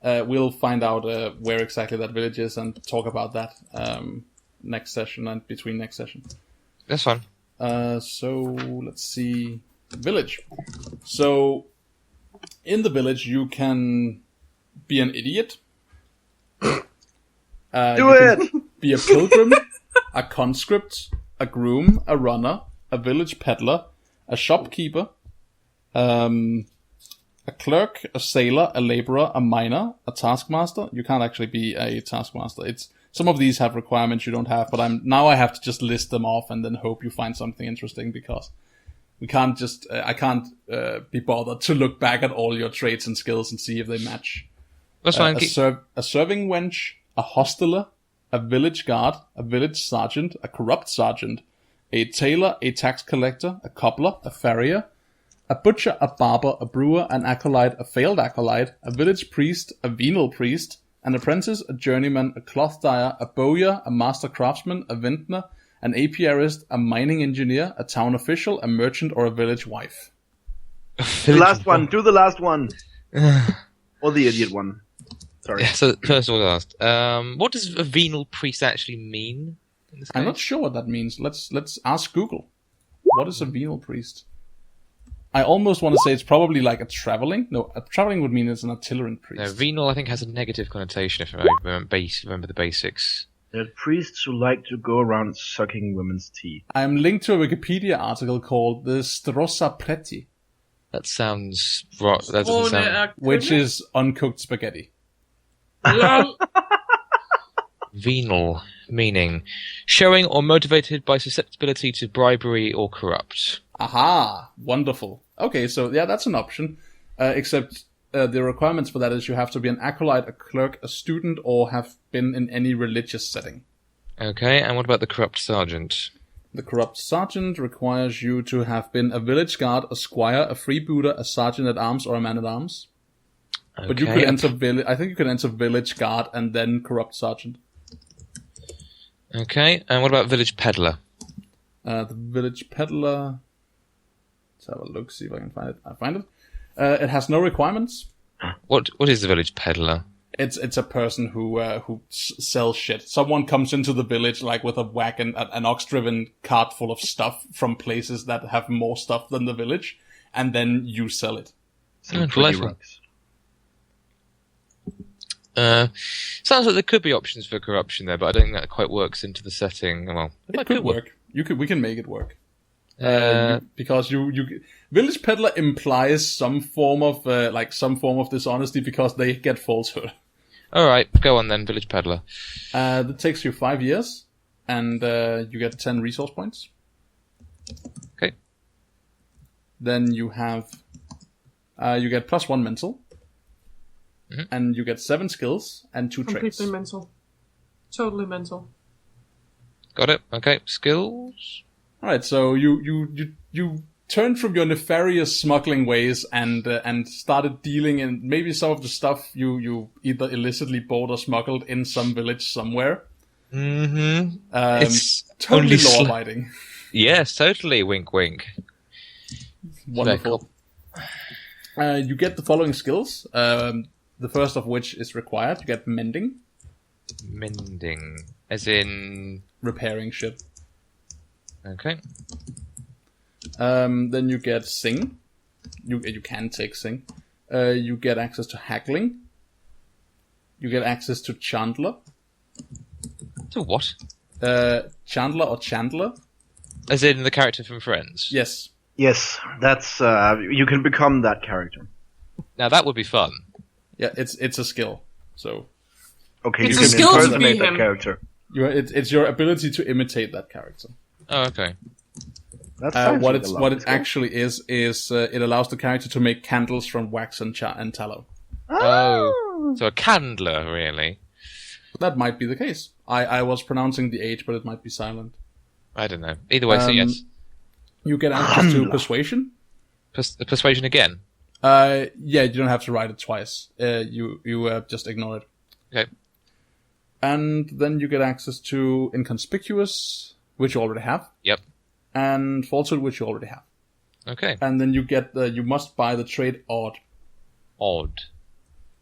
We'll find out where exactly that village is and talk about that next session and between next session. That's fun. So let's see. Village. So in the village you can be an idiot. Do it! Be a pilgrim, a conscript, a groom, a runner, a village peddler, a shopkeeper, a clerk, a sailor, a laborer, a miner, a taskmaster. You can't actually be a taskmaster. Some of these have requirements you don't have, but I have to just list them off and then hope you find something interesting, because we can't just I can't be bothered to look back at all your traits and skills and see if they match. That's fine. A serving wench, a hosteler, a village guard, a village sergeant, a corrupt sergeant, a tailor, a tax collector, a cobbler, a farrier, a butcher, a barber, a brewer, an acolyte, a failed acolyte, a village priest, a venal priest, an apprentice, a journeyman, a cloth dyer, a bowyer, a master craftsman, a vintner, an apiarist, a mining engineer, a town official, a merchant, or a village wife. The last one. Do the last one. Or the idiot one. Sorry. Yeah, so first or last. What does a venal priest actually mean in this case? I'm not sure what that means. Let's ask Google. What is a venal priest? I almost want to say it's probably like a traveling. No, a traveling would mean it's an itinerant priest. No, venal I think has a negative connotation if I remember the basics. They're priests who like to go around sucking women's teeth. I'm linked to a Wikipedia article called the Strossa Preti, That sounds right. That doesn't sound. which is uncooked spaghetti. Venal, meaning showing or motivated by susceptibility to bribery or corrupt. Aha, wonderful. Okay, so yeah, that's an option. Except the requirements for that is you have to be an acolyte, a clerk, a student, or have been in any religious setting. Okay, and what about the corrupt sergeant? The corrupt sergeant requires you to have been a village guard, a squire, a freebooter, a sergeant at arms, or a man at arms. Okay. But you could enter I think you could enter village guard and then corrupt sergeant. Okay, and what about village peddler? The village peddler. Let's have a look, see if I can find it. I find it. It has no requirements. What is the village peddler? It's a person who sells shit. Someone comes into the village like with a wagon, an ox-driven cart full of stuff from places that have more stuff than the village, and then you sell it. Delightful. Sounds like there could be options for corruption there, but I don't think that quite works into the setting. Well, it could work. We can make it work. Because you village peddler implies some form of dishonesty because they get falsehood. All right, go on then, village peddler. That takes you 5 years, and you get 10 resource points. Okay. Then you have you get +1 mental, and you get 7 skills and 2 traits. Completely mental. Totally mental. Got it. Okay, skills. All right, so you turned from your nefarious smuggling ways and started dealing in maybe some of the stuff you either illicitly bought or smuggled in some village somewhere. Mm-hmm. It's totally law-abiding. Yes, totally. Wink, wink. Wonderful. You get the following skills. The first of which is required. You get mending. Mending, as in repairing shit. Okay. Then you get sing. You can take sing. You get access to haggling. You get access to chandler. To what? Chandler or Chandler. As in the character from Friends? Yes. Yes, that's you can become that character. Now that would be fun. Yeah, it's a skill. So. Okay, it's you a can skill to impersonate be that him. character. It's your ability to imitate that character. Oh, okay. That's what it actually is it allows the character to make candles from wax and tallow. Oh, so a candler, really? That might be the case. I was pronouncing the H, but it might be silent. I don't know. Either way, so yes. You get access to persuasion. Persuasion again? Yeah, you don't have to write it twice. You just ignore it. Okay. And then you get access to inconspicuous, which you already have. Yep. And falsehood, which you already have. Okay. And then you get you must buy the trait odd. Odd.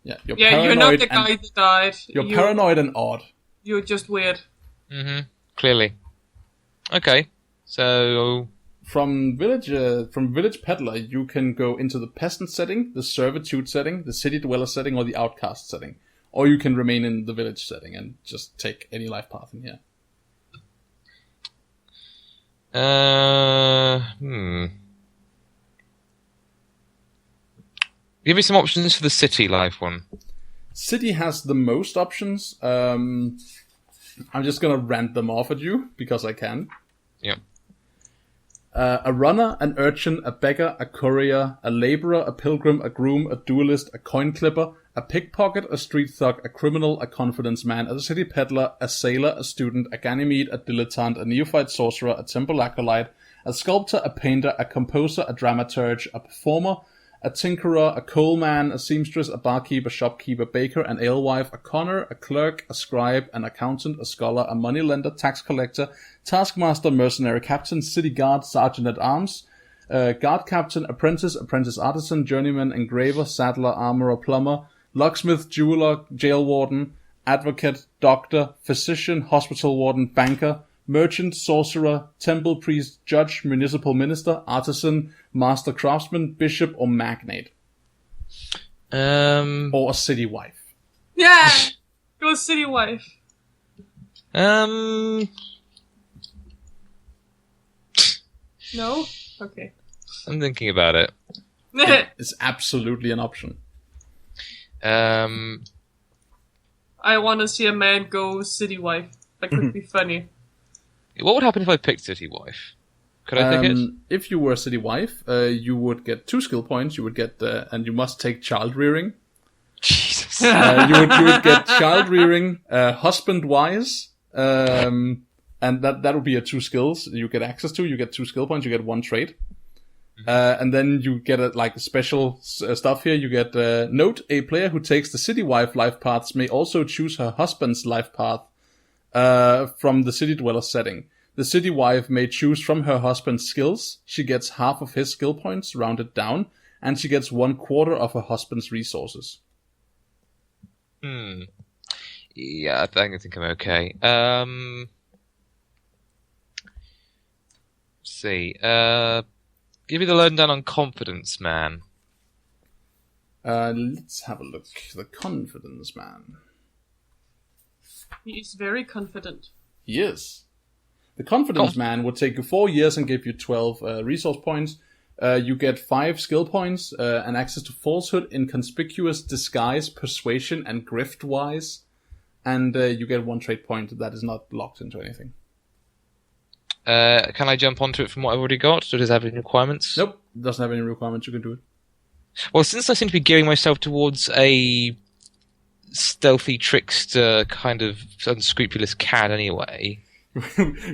Yeah, you're Yeah, paranoid you're not the and, guy that died. You're paranoid and odd. You're just weird. Clearly. Okay, so From village peddler, you can go into the peasant setting, the servitude setting, the city dweller setting, or the outcast setting, or you can remain in the village setting and just take any life path in here. Give me some options for the city life one. City has the most options. I'm just gonna rant them off at you because I can. Yeah. A runner, an urchin, a beggar, a courier, a laborer, a pilgrim, a groom, a duelist, a coin clipper, a pickpocket, a street thug, a criminal, a confidence man, a city peddler, a sailor, a student, a Ganymede, a dilettante, a neophyte sorcerer, a temple acolyte, a sculptor, a painter, a composer, a dramaturge, a performer, a tinkerer, a coalman, a seamstress, a barkeep, a shopkeeper, baker, an alewife, a conner, a clerk, a scribe, an accountant, a scholar, a moneylender, tax collector, taskmaster, mercenary captain, city guard, sergeant at arms, guard captain, apprentice, apprentice artisan, journeyman, engraver, saddler, armorer, plumber, locksmith, jeweler, jail warden, advocate, doctor, physician, hospital warden, banker, merchant, sorcerer, temple priest, judge, municipal minister, artisan, master craftsman, bishop, or magnate. Or a city wife. Yeah! Go city wife. No? Okay. I'm thinking about it. It's absolutely an option. I want to see a man go city wife. That could be funny. What would happen if I picked city wife? Could I pick it? If you were a city wife, you would get 2 skill points. You would get, and you must take child rearing. Jesus. You would get child rearing, husband wise, and that would be your 2 skills you get access to. You get 2 skill points. You get 1 trait. And then you get special stuff here. You get note: a player who takes the city wife life paths may also choose her husband's life path from the city dweller setting. The city wife may choose from her husband's skills. She gets half of his skill points rounded down, and she gets 1/4 of her husband's resources. Yeah, I think I'm okay. Let's see. Give me the lowdown on confidence, man. Let's have a look. The confidence man. He is very confident. He is. The confidence man would take you 4 years and give you 12 resource points. You get 5 skill points and access to falsehood, inconspicuous, disguise, persuasion, and grift wise. And you get 1 trait point that is not locked into anything. Can I jump onto it from what I've already got? Or does it have any requirements? Nope, doesn't have any requirements. You can do it. Well, since I seem to be gearing myself towards a stealthy trickster kind of unscrupulous cad anyway.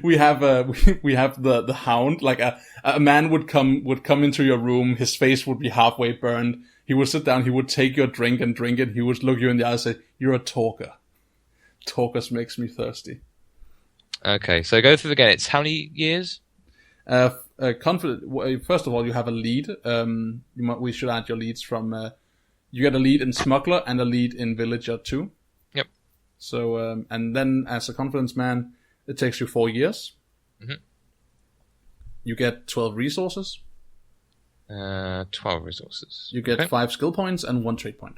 we have the hound. Like a man would come into your room. His face would be halfway burned. He would sit down. He would take your drink and drink it. He would look you in the eye and say, "You're a talker. Talkers makes me thirsty." Okay, so go through it again. It's how many years? Confident. First of all, you have a lead. We should add your leads from. You get a lead in smuggler and a lead in villager too. Yep. So and then as a confidence man, it takes you 4 years. Mm-hmm. You get 12 resources. 12 resources. You get 5 skill points and 1 trait point.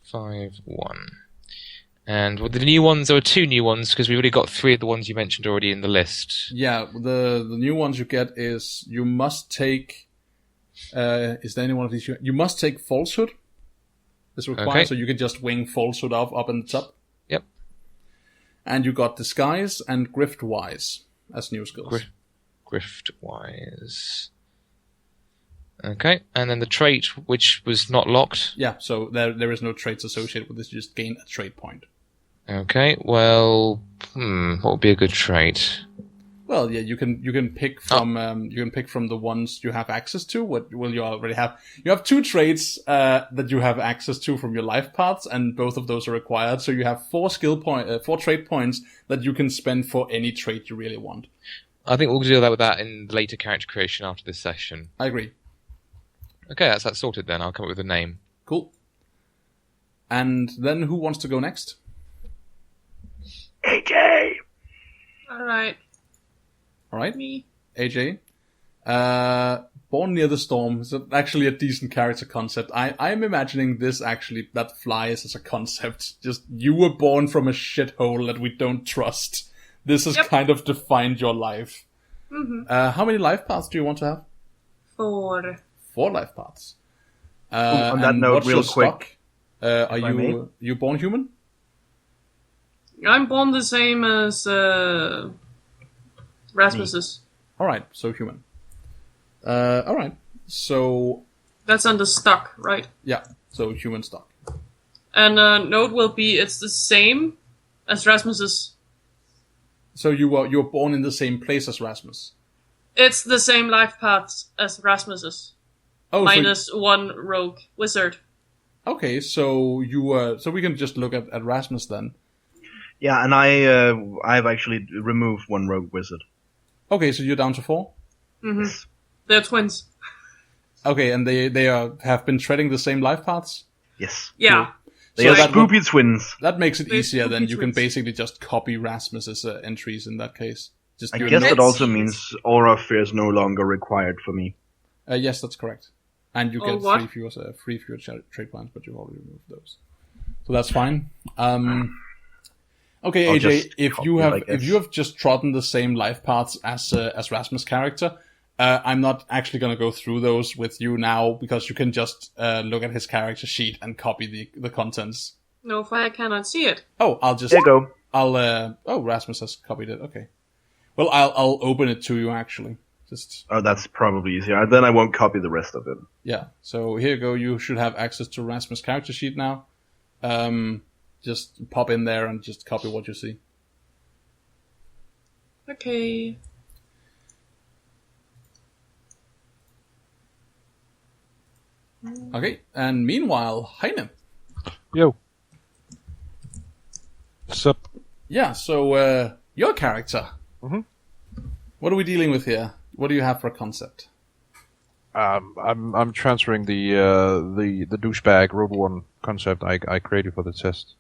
5, 1. And with the new ones, there are 2 new ones because we've already got 3 of the ones you mentioned already in the list. Yeah, the new ones you get is you must take. Is there any one of these? You must take falsehood. It's required, okay. So you can just wing falsehood up in the top. Yep. And you got disguise and grift wise as new skills. Grift wise. Okay, and then the trait, which was not locked. Yeah, so there is no traits associated with this. You just gain a trait point. Okay, well, what would be a good trait? Well, yeah, you can pick from the ones you have access to. What will you already have? You have 2 traits that you have access to from your life paths, and both of those are required. So you have 4 trait points that you can spend for any trait you really want. I think we'll deal with that in later character creation after this session. I agree. Okay, that's that sorted then. I'll come up with a name. Cool. And then who wants to go next? AJ! Alright. Alright, Me. AJ. Born near the storm is actually a decent character concept. I'm imagining this actually, that flies as a concept. Just, you were born from a shithole that we don't trust. This has kind of defined your life. Mm-hmm. How many life paths do you want to have? 4. 4 life paths. On that and note, what's real your quick. stock? Are if I may? you born human? I'm born the same as Rasmus's. Alright, so human. Alright, so... That's under stock, right? Yeah, so human stock. And note will be it's the same as Rasmus's. So you were born in the same place as Rasmus? It's the same life paths as Rasmus's. Oh, Minus 1 rogue wizard. Okay, so so we can just look at Rasmus then. Yeah, and I've actually removed 1 rogue wizard. Okay, so you're down to 4? Mm-hmm. They're twins. Okay, and they have been treading the same life paths? Yes. Yeah. They are spoopy twins. That makes it They're easier then. spooky You can twins. basically just copy Rasmus's entries in that case. Just I do it guess in- that also means Aura of Fear is no longer required for me. Yes, that's correct. And you get what? free fewer trade plans, but you've already removed those. So that's fine. Okay, I'll AJ, just if copy you it, I have guess. just trodden the same life paths as Rasmus' character, I'm not actually going to go through those with you now because you can just look at his character sheet and copy the contents. No, I cannot see it. Oh, I'll just There you go. Rasmus has copied it. Okay. Well, I'll open it to you actually. Just Oh, that's probably easier. Then I won't copy the rest of it. yeah. So here you go. You should have access to Rasmus' character sheet now. Just pop in there and just copy what you see. Okay. Okay. And meanwhile, Heine. Yo. Sup? Yeah. So your character. Mhm. What are we dealing with here? What do you have for a concept? I'm transferring the douchebag Robo One concept I created for the test.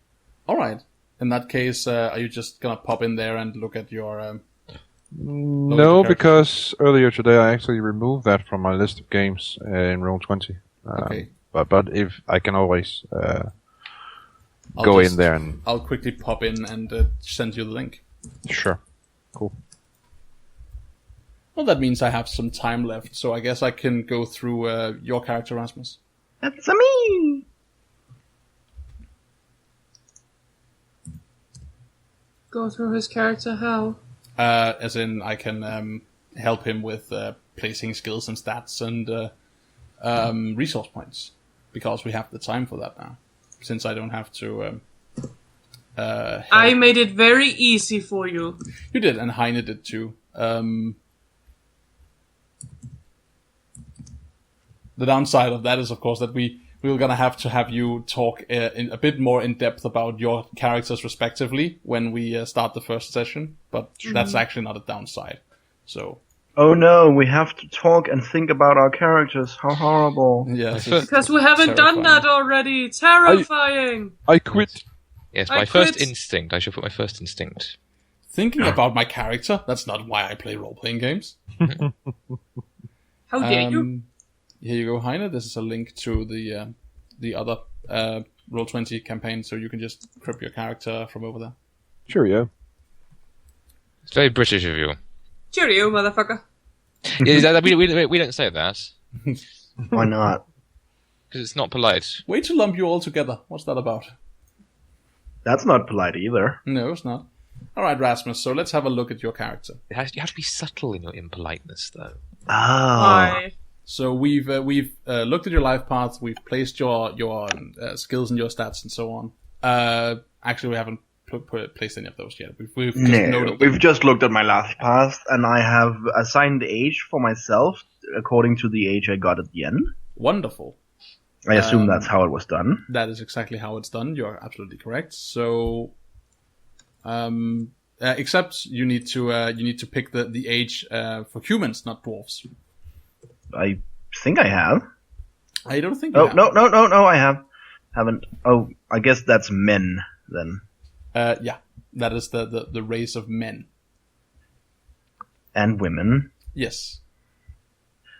All right. In that case, are you just gonna pop in there and look at your? No, character. because earlier today I actually removed that from my list of games in Roll20. Okay. But if I can always I'll go just- in there and I'll quickly pop in and send you the link. sure, cool. Well, that means I have some time left, so I guess I can go through your character, Rasmus. That's me! Go through his character how? As in, I can help him with placing skills and stats and resource points, because we have the time for that now. Since I don't have to. Help. I made it very easy for you. You did, and Heine did too. The downside of that is, of course, that we're gonna have to have you talk a bit more in depth about your characters respectively when we start the first session. But that's actually not a downside. So Oh no, we have to talk and think about our characters. How horrible. yes, Because we haven't done that already. Terrifying! I quit. Yes, I my first quit. instinct. I should put my first instinct. thinking about my character. That's not why I play role-playing games. How dare you? Here you go, Heine. This is a link to the other Roll20 campaign, so you can just crib your character from over there. Sure, yeah. It's very British of you. Cheerio, motherfucker. Yeah, we don't say that Why not? because it's not polite. Way to lump you all together. What's that about? That's not polite either. No, it's not. All right, Rasmus. So let's have a look at your character. You have to be subtle in your impoliteness, though. Oh. Why? So we've looked at your life path. We've placed your skills and your stats and so on. Actually, we haven't placed any of those yet. We've just No, noted them. we've just looked at my last past, and I have assigned age for myself according to the age I got at the end. Wonderful. I assume that's how it was done. That is exactly how it's done. You're absolutely correct. So, except you need to pick the age for humans, not dwarves. I think I have. I don't think. You Oh, have. no, I have. Haven't. Oh, I guess that's men then. Yeah, that is the race of men. And women. Yes.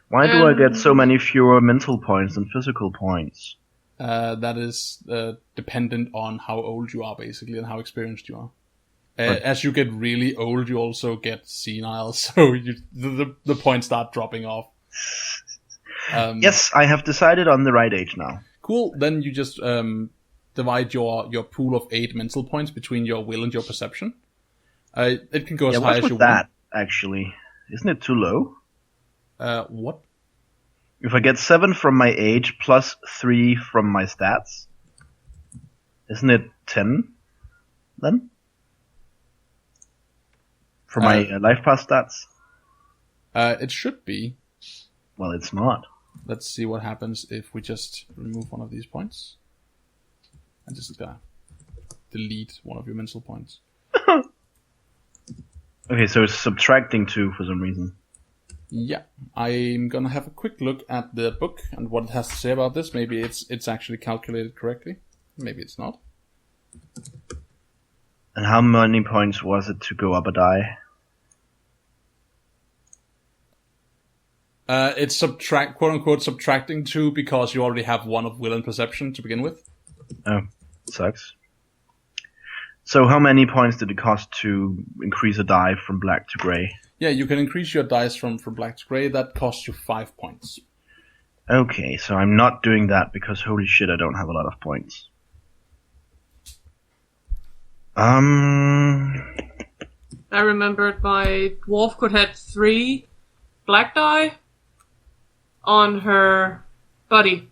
Why do I get so many fewer mental points than physical points? That is dependent on how old you are, basically, and how experienced you are. As you get really old, you also get senile, so the points start dropping off. Yes, I have decided on the right age now. Cool. Then you just divide your pool of 8 mental points between your will and your perception. It can go as high as you want. That actually, isn't it too low? What? If I get 7 from my age plus 3 from my stats, isn't it 10 then? For my life pass stats? It should be. Well, it's not. Let's see what happens if we just remove one of these points. And just delete one of your mental points. Okay, so it's subtracting 2 for some reason. Yeah, I'm gonna have a quick look at the book and what it has to say about this. Maybe it's actually calculated correctly. Maybe it's not. And how many points was it to go up a die? It's quote unquote subtracting 2 because you already have 1 of will and perception to begin with. Oh, sucks. So how many points did it cost to increase a die from black to grey? Yeah, you can increase your dice from black to grey. That costs you 5 points. Okay, so I'm not doing that because holy shit, I don't have a lot of points. I remembered my dwarf could have 3 black die on her buddy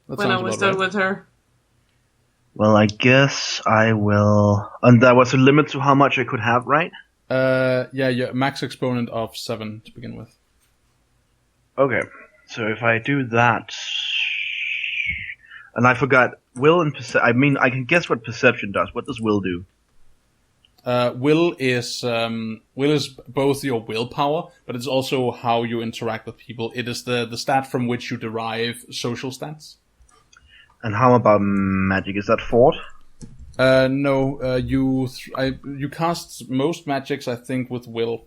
when I was done with her. Well, I guess I will... And that was a limit to how much I could have, right? Yeah, your max exponent of 7 to begin with. Okay, so if I do that... And I forgot, will and perception... I mean, I can guess what perception does. What does will do? Will is both your willpower, but it's also how you interact with people. It is the stat from which you derive social stats. And how about magic? Is that fort? No. You cast most magics, I think, with will.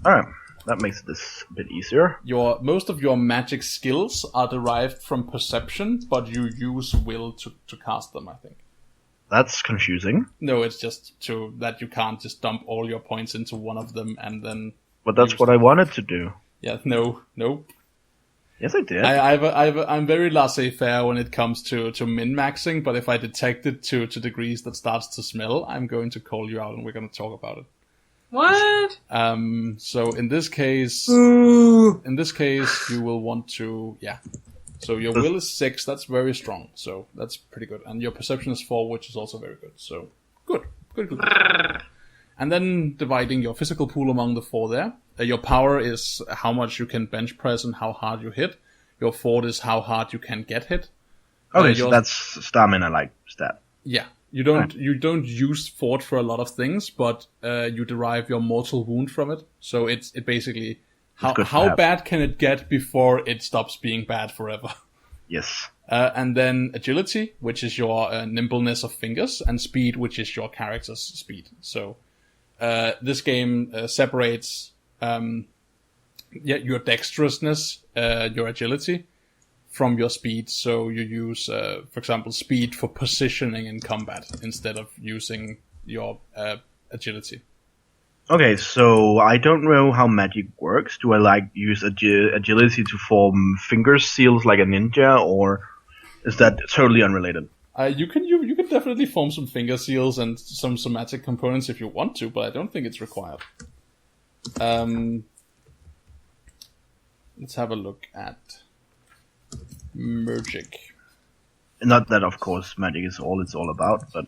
Alright, that makes this a bit easier. Most of your magic skills are derived from perception, but you use will to cast them, I think. That's confusing. No, it's just that you can't just dump all your points into one of them and then... But that's what I wanted to do. Yeah, no. Yes, I did. I'm very laissez-faire when it comes to min-maxing, but if I detect it to degrees that starts to smell, I'm going to call you out and we're going to talk about it. What? So in this case, you will want to, yeah. So your will is 6, that's very strong, so that's pretty good. And your perception is 4, which is also very good, so good. And then dividing your physical pool among the 4 there. Your power is how much you can bench press and how hard you hit. Your fort is how hard you can get hit. Okay, so that's stamina-like stat. Yeah. You don't use fort for a lot of things, but you derive your mortal wound from it. So it basically... How bad can it get before it stops being bad forever? Yes. And then agility, which is your nimbleness of fingers, and speed, which is your character's speed. So this game separates your dexterousness, your agility, from your speed. So you use, for example, speed for positioning in combat instead of using your agility. Okay, so I don't know how magic works. Do I use agility to form finger seals like a ninja, or is that totally unrelated? You can definitely form some finger seals and some somatic components if you want to, but I don't think it's required. Let's have a look at magic. Not that, of course, magic is all it's all about, but...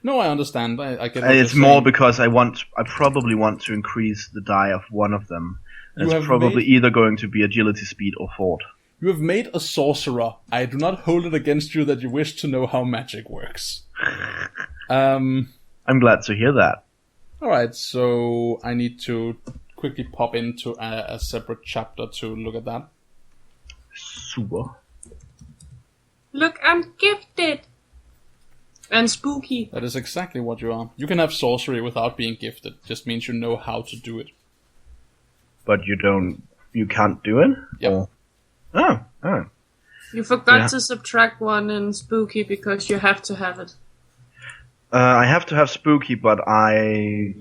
No, I understand. I get what it's you're more saying. because I probably want to increase the die of one of them. And it's probably either going to be agility, speed, or fort. You have made a sorcerer. I do not hold it against you that you wish to know how magic works. I'm glad to hear that. Alright, so I need to quickly pop into a separate chapter to look at that. Super. Look, I'm gifted. And spooky. That is exactly what you are. You can have sorcery without being gifted. Just means you know how to do it. But you can't do it? Yep. Or... Oh. You forgot to subtract 1 in spooky because you have to have it. I have to have spooky, but I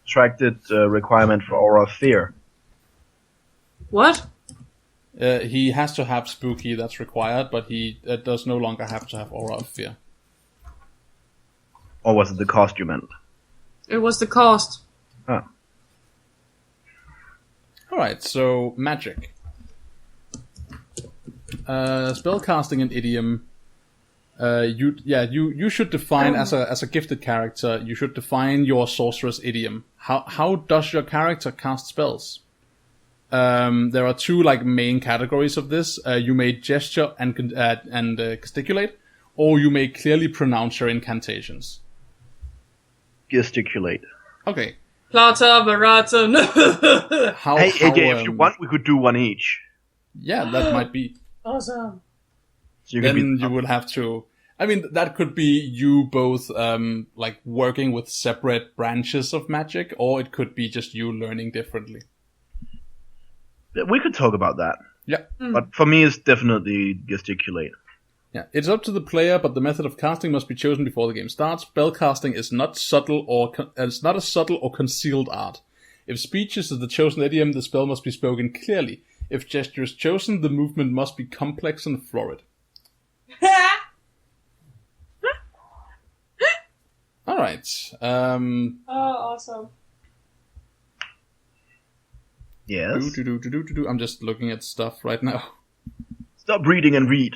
subtracted the requirement for aura of fear. What? He has to have spooky, that's required, but he does no longer have to have aura of fear. Or was it the cost you meant? It was the cost. Oh. Alright, so magic. Spellcasting and idiom. You should define as a gifted character. You should define your sorcerer's idiom. How does your character cast spells? There are 2 main categories of this. You may gesture and gesticulate, or you may clearly pronounce your incantations. Gesticulate. Okay. Plata Barata. Hey, AJ, if you want, we could do one each. Yeah, that might be. Awesome. So you Then you would have to. I mean, that could be you both working with separate branches of magic, or it could be just you learning differently. We could talk about that. Yeah. But for me, it's definitely gesticulate. Yeah, it's up to the player, but the method of casting must be chosen before the game starts. Spellcasting is not subtle it's not a subtle or concealed art. If speech is the chosen idiom, the spell must be spoken clearly. If gesture is chosen, the movement must be complex and florid. All right. Oh, awesome. Yes. I'm just looking at stuff right now. Stop reading and read.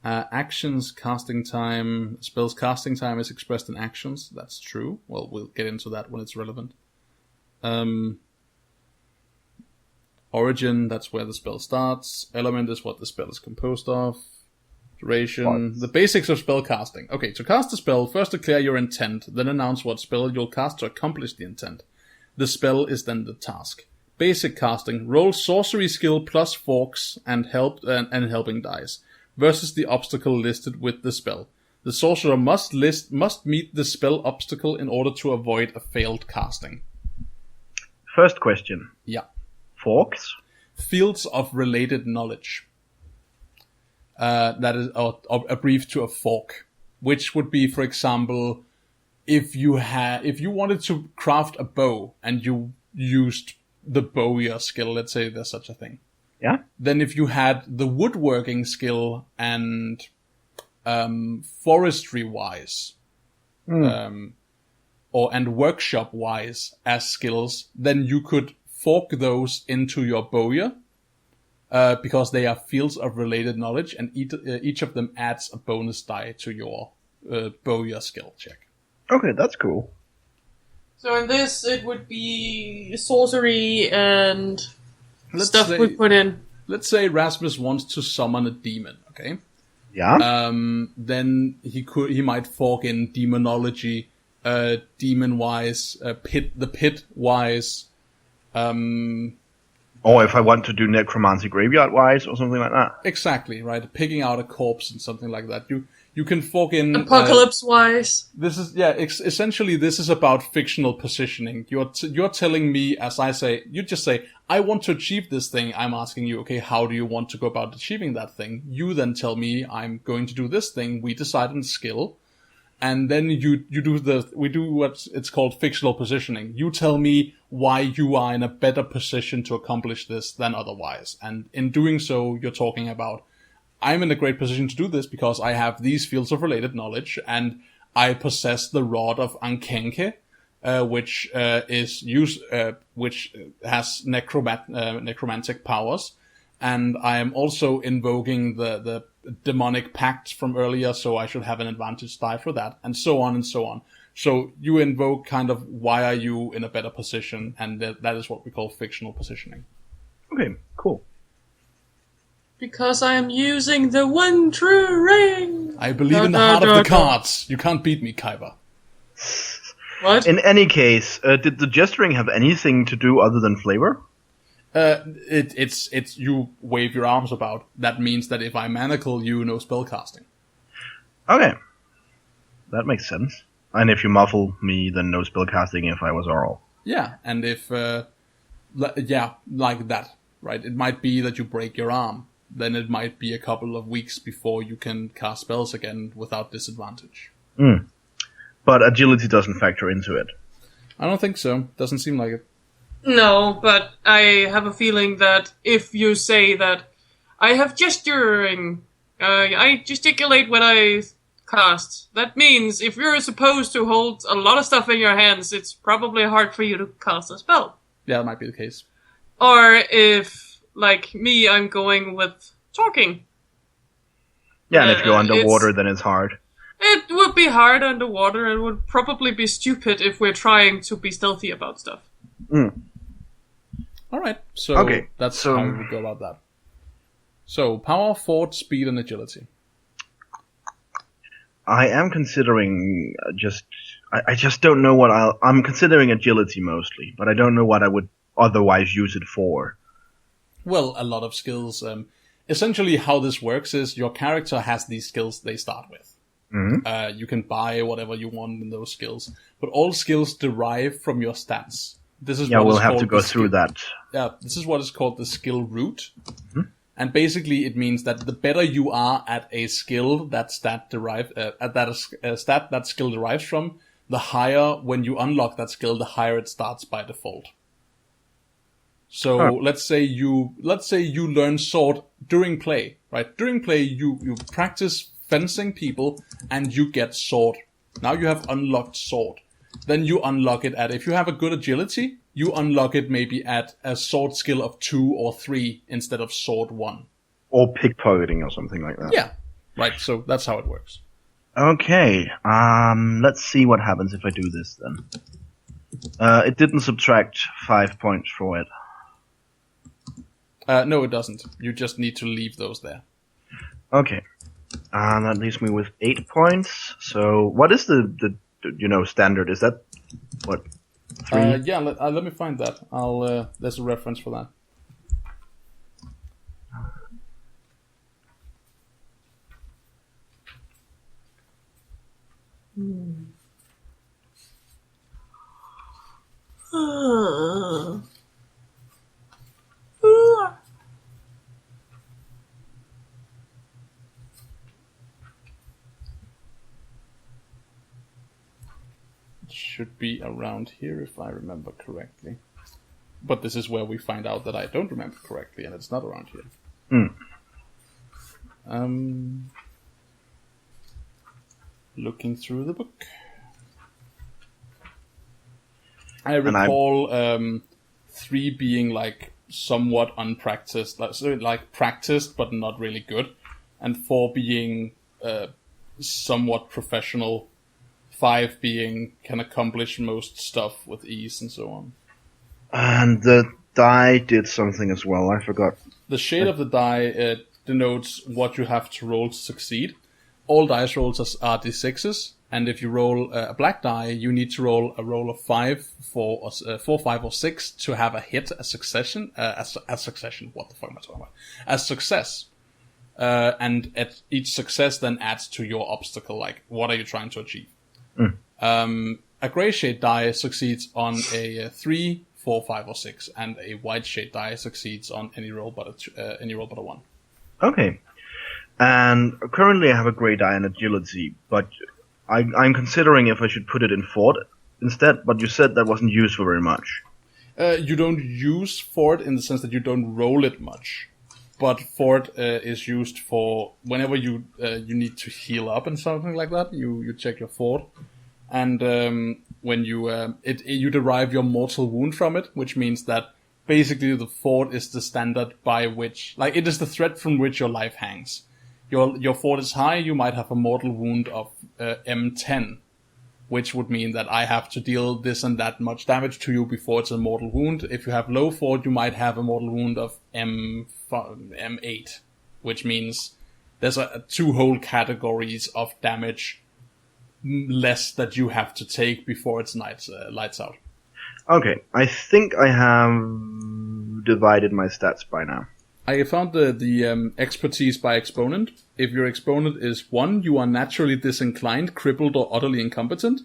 Actions, casting time, spells casting time is expressed in actions. That's true. Well, we'll get into that when it's relevant. Origin, that's where the spell starts. Element is what the spell is composed of. Duration, the basics of spell casting. Okay, to cast a spell, first declare your intent, then announce what spell you'll cast to accomplish the intent. The spell is then the task. Basic casting, roll sorcery skill plus forks and helping dice, versus the obstacle listed with the spell. The sorcerer must meet the spell obstacle in order to avoid a failed casting. First question. Yeah. Forks? Fields of related knowledge. That is a brief to a fork, which would be, for example, if you wanted to craft a bow and you used the bowyer skill, let's say there's such a thing. Yeah. Then if you had the woodworking skill and forestry wise, and workshop wise as skills, then you could fork those into your bowyer. Because they are fields of related knowledge, and each of them adds a bonus die to your bowyer skill check. Okay, that's cool. So in this, it would be sorcery and stuff say- we put in. Let's say Rasmus wants to summon a demon, okay? Yeah. Then he might fork in demonology, demon-wise, pit-wise, Or if I want to do necromancy graveyard-wise or something like that. Exactly, right? Picking out a corpse and something like that. You can fork in... Apocalypse-wise. This is, essentially this is about fictional positioning. You're telling me, as I say, you just say, I want to achieve this thing. I'm asking you, okay, how do you want to go about achieving that thing? You then tell me, I'm going to do this thing. We decide on skill. And then we do what it's called fictional positioning. You tell me why you are in a better position to accomplish this than otherwise. And in doing so, you're talking about, I'm in a great position to do this because I have these fields of related knowledge, and I possess the Rod of Ankenke, which has necromantic powers. And I am also invoking the demonic pact from earlier, so I should have an advantage die for that, and so on and so on. So you invoke kind of why are you in a better position, and that is what we call fictional positioning. Okay, cool. Because I am using the one true ring. I believe in the heart of the cards. You can't beat me, Kyber. What? In any case, did the gesturing have anything to do other than flavor? It's you wave your arms about. That means that if I manacle you, no spellcasting. Okay. That makes sense. And if you muffle me, then no spellcasting if I was oral. Yeah, and if like that, right? It might be that you break your arm. Then it might be a couple of weeks before you can cast spells again without disadvantage. But agility doesn't factor into it. I don't think so. Doesn't seem like it. No, but I have a feeling that if you say that I have gesturing, I gesticulate when I cast, that means if you're supposed to hold a lot of stuff in your hands, it's probably hard for you to cast a spell. Yeah, that might be the case. Or if, like me, I'm going with talking. Yeah, and if you're underwater, then it's hard. It would be hard underwater and would probably be stupid if we're trying to be stealthy about stuff. Alright, so that's how we would go about that. So, power, fort, speed, and agility. I am considering I just don't know what I'm considering agility mostly, but I don't know what I would otherwise use it for. Well, a lot of skills. Essentially, how this works is your character has these skills they start with. You can buy whatever you want in those skills, but all skills derive from your stats. This is we'll have to go through that. Yeah, this is what is called the skill root. And basically, it means that the better you are at a skill that stat that skill derives from, the higher, when you unlock that skill, the higher it starts by default. So let's say you learn sword during play, right? During play, you practice fencing people, and you get sword. Now you have unlocked sword. Then you unlock it if you have a good agility, you unlock it maybe at a sword skill of 2 or 3 instead of sword 1. Or pickpocketing or something like that. Yeah. Right, so that's how it works. Okay, let's see what happens if I do this then. It didn't subtract 5 points for it. No, it doesn't. You just need to leave those there. Okay. That leaves me with 8 points. So, what is the standard? Is that, what, 3? Yeah, let me find that. There's a reference for that. Should be around here if I remember correctly. But this is where we find out that I don't remember correctly and it's not around here. Looking through the book. I recall 3 being like somewhat unpracticed, like practiced but not really good, and 4 being somewhat professional. 5 being can accomplish most stuff with ease and so on. And the die did something as well, I forgot. The shade of the die denotes what you have to roll to succeed. All dice rolls are d6s, and if you roll a black die, you need to roll a roll of 5, 4, 5, or 6 to have a hit, a succession, what the fuck am I talking about? A success. And at each success then adds to your obstacle, like what are you trying to achieve? A grey shade die succeeds on a 3, 4, 5, or 6, and a white shade die succeeds on any roll but a 1. Okay. And currently I have a grey die in agility, but I'm considering if I should put it in fort instead, but you said that wasn't used for very much. You don't use fort in the sense that you don't roll it much. But fort is used for whenever you need to heal up and something like that. You check your fort, and when you derive your mortal wound from it, which means that basically the fort is the standard by which, like, it is the thread from which your life hangs. Your fort is high, you might have a mortal wound of M10, which would mean that I have to deal this and that much damage to you before it's a mortal wound. If you have low fort, you might have a mortal wound of M8, which means there's 2 whole categories of damage less that you have to take before it's lights out. Okay, I think I have divided my stats by now. I found the expertise by exponent. If your exponent is 1, you are naturally disinclined, crippled, or utterly incompetent.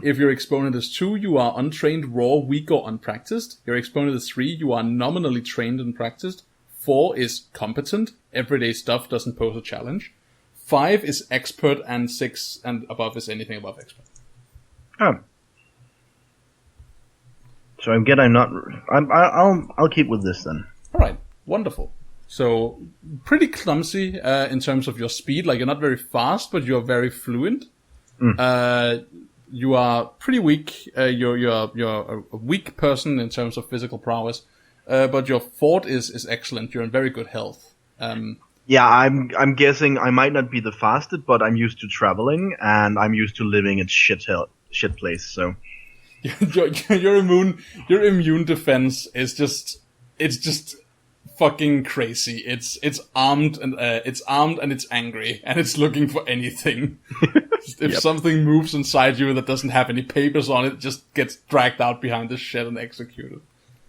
If your exponent is 2, you are untrained, raw, weak, or unpracticed. Your exponent is 3, you are nominally trained and practiced. 4 is competent. Everyday stuff doesn't pose a challenge. 5 is expert, and 6 and above is anything above expert. Oh. So I'll keep with this then. All right, wonderful. So pretty clumsy in terms of your speed. Like, you're not very fast, but you're very fluent. You are pretty weak. You're a weak person in terms of physical prowess, but your fort is excellent. You're in very good health. Yeah, I'm guessing I might not be the fastest, but I'm used to traveling and I'm used to living in shit place. So your immune defense is just fucking crazy. It's armed and it's angry and it's looking for anything. If something moves inside you that doesn't have any papers on it, it just gets dragged out behind the shed and executed.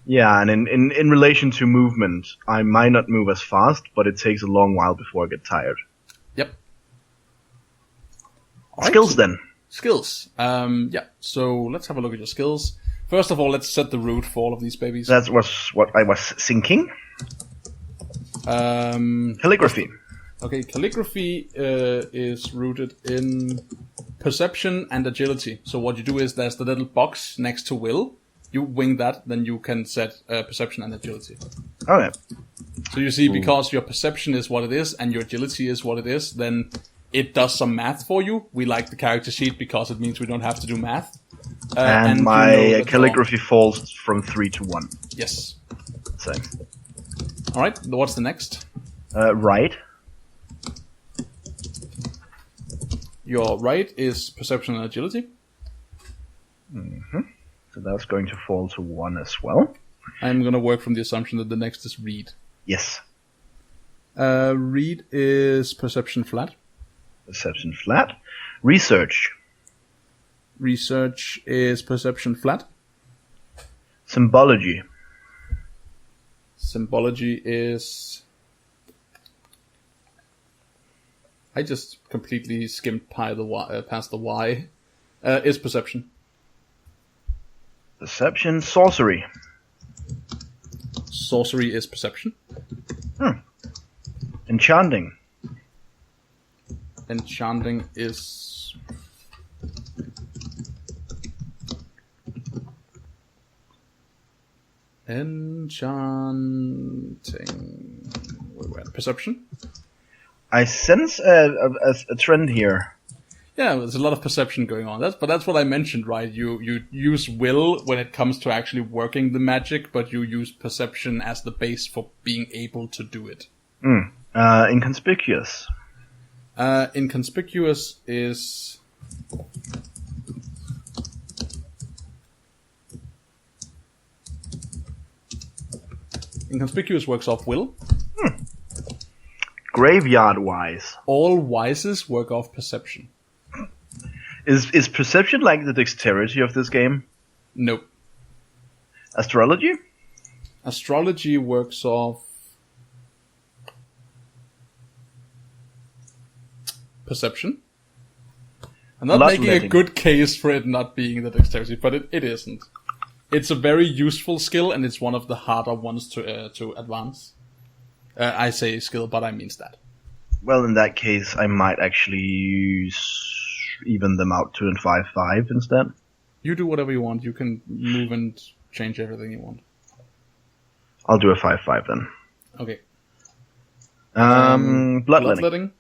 Yeah, and in relation to movement, I might not move as fast, but it takes a long while before I get tired. Yep. Skills then. Skills. Yeah. So let's have a look at your skills. First of all, let's set the root for all of these babies. That was what I was thinking. Calligraphy. Okay, calligraphy is rooted in perception and agility. So what you do is there's the little box next to will. You wing that, then you can set perception and agility. Okay. So you see, because your perception is what it is and your agility is what it is, then it does some math for you. We like the character sheet because it means we don't have to do math. And my calligraphy falls from 3 to 1. Yes. Same. All right. What's the next? Right. Your right is perception and agility. So that's going to fall to 1 as well. I'm going to work from the assumption that the next is read. Yes. Read is perception flat. Perception flat. Research. Research is perception flat. Symbology. Symbology is... I just completely skimmed past the Y. Is perception. Perception. Sorcery. Sorcery is perception. Enchanting. Enchanting is... Enchanting... Wait. Perception? I sense a trend here. Yeah, there's a lot of perception going on. That's what I mentioned, right? You use will when it comes to actually working the magic, but you use perception as the base for being able to do it. Inconspicuous. Inconspicuous is... Inconspicuous works off will. Graveyard wise. All wises work off perception. Is perception like the dexterity of this game? Nope. Astrology? Astrology works off perception. I'm not making a good case for it not being the dexterity, but it isn't. It's a very useful skill, and it's one of the harder ones to advance. I say skill, but I mean stat. Well, in that case, I might actually even them out to a 5/5 instead. You do whatever you want. You can move and change everything you want. I'll do a 5/5 then. Okay. Bloodletting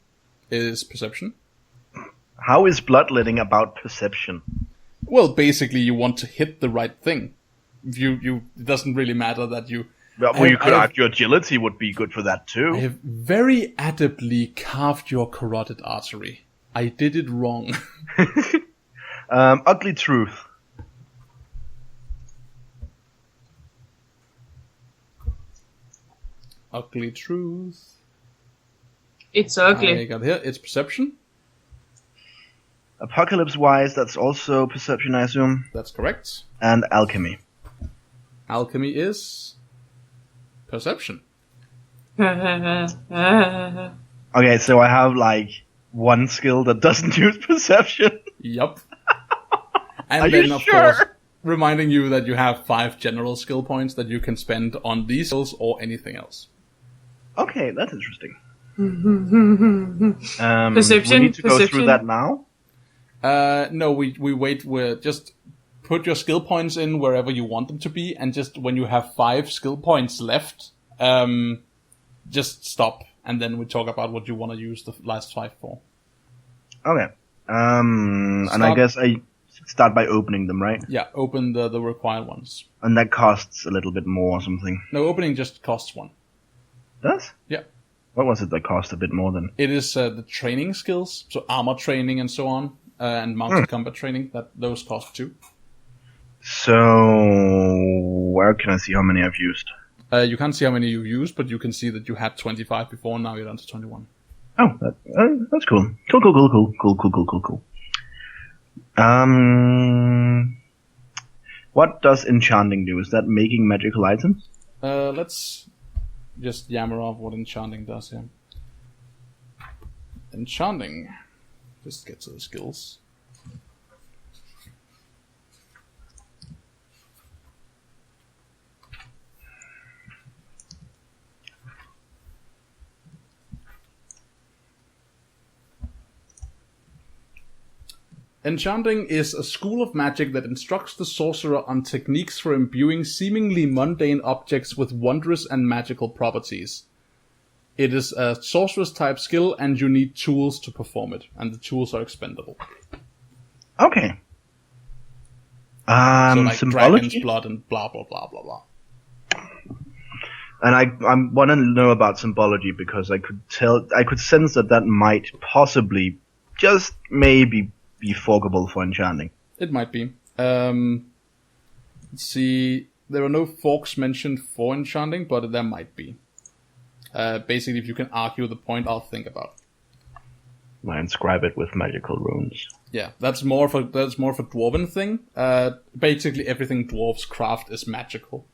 is perception. How is bloodletting about perception? Well, basically, you want to hit the right thing. It doesn't really matter that you... Well, you could argue agility would be good for that too. I have very adeptly carved your carotid artery. I did it wrong. Ugly truth. Ugly truth. It's ugly. I got here. It's perception. Apocalypse-wise, that's also perception, I assume. That's correct. And alchemy. Alchemy is perception. Okay, so I have like one skill that doesn't use perception. Yup. And Are then, you of sure? course, reminding you that you have 5 general skill points that you can spend on these skills or anything else. Okay, that's interesting. Perception, we need to go perception. through that now. No, we wait. We're just put your skill points in wherever you want them to be, and just when you have 5 skill points left, just stop, and then we talk about what you want to use the last 5 for. Okay. And I guess I start by opening them, right? Yeah, open the required ones. And that costs a little bit more or something. No, opening just costs 1. Does? Yeah. What was it that cost a bit more than? It is the training skills, so armor training and so on, and mounted combat training. Those cost 2. So, where can I see how many I've used? You can't see how many you used, but you can see that you had 25 before, now you're down to 21. Oh, that's cool. Cool. What does enchanting do? Is that making magical items? Let's just yammer off what enchanting does here. Enchanting. Just get to the skills. Enchanting is a school of magic that instructs the sorcerer on techniques for imbuing seemingly mundane objects with wondrous and magical properties. It is a sorceress-type skill, and you need tools to perform it, and the tools are expendable. Okay. So like dragon's Symbology? blood and blah blah blah blah blah. And I want to know about symbology because I could sense that might possibly, just maybe, be forkable for enchanting. It might be. Let's see. There are no forks mentioned for enchanting, but there might be. Basically, if you can argue the point, I'll think about. I inscribe it with magical runes. Yeah, that's more of a dwarven thing. Basically, everything dwarves craft is magical.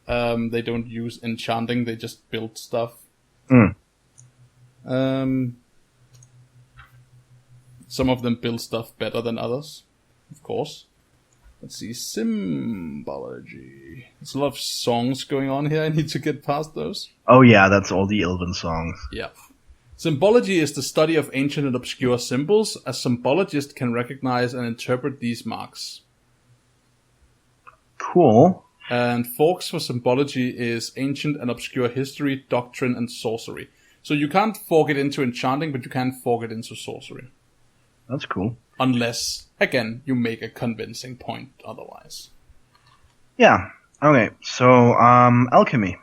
They don't use enchanting; they just build stuff. Some of them build stuff better than others, of course. Let's see, symbology. There's a lot of songs going on here. I need to get past those. Oh yeah, that's all the elven songs. Yeah. Symbology is the study of ancient and obscure symbols. A symbologist can recognize and interpret these marks. Cool. And forks for symbology is ancient and obscure history, doctrine, and sorcery. So you can't fork it into enchanting, but you can fork it into sorcery. That's cool. Unless, again, you make a convincing point otherwise. Yeah. Okay, so, alchemy.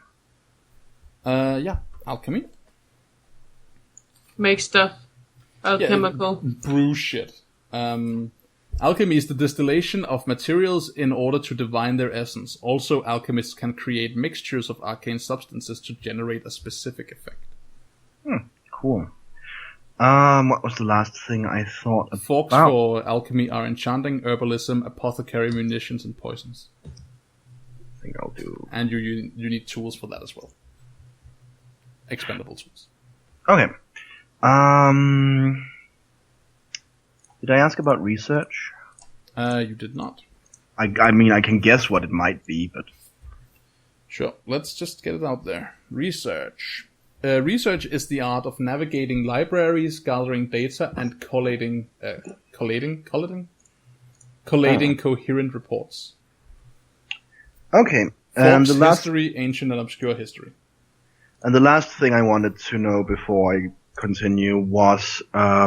Yeah, alchemy. Make stuff. Alchemical. Brew shit. Alchemy is the distillation of materials in order to divine their essence. Also, alchemists can create mixtures of arcane substances to generate a specific effect. Cool. What was the last thing I thought about? Forks for alchemy are enchanting, herbalism, apothecary, munitions, and poisons. I think I'll do. And you need tools for that as well. Expendable tools. Okay. Did I ask about research? You did not. I mean, I can guess what it might be, but... Sure, let's just get it out there. Research. Research is the art of navigating libraries, gathering data, and collating coherent reports. Okay, and Folks, the last... history, ancient and obscure history. And the last thing I wanted to know before I continue was, are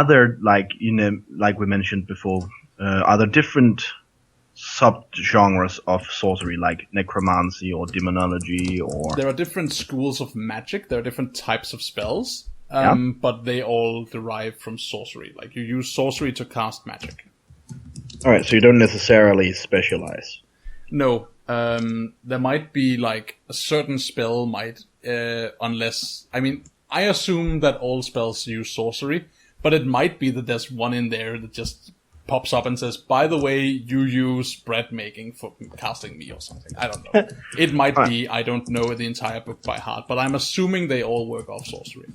there, like we mentioned before, are there different sub-genres of sorcery, like necromancy or demonology, or... There are different schools of magic, there are different types of spells, but they all derive from sorcery. Like, you use sorcery to cast magic. Alright, so you don't necessarily specialize. No, there might be, like, a certain spell might, unless... I mean, I assume that all spells use sorcery, But it might be that there's one in there that just pops up and says, by the way, you use bread making for casting me or something. I don't know. It might be, I don't know the entire book by heart, but I'm assuming they all work off sorcery.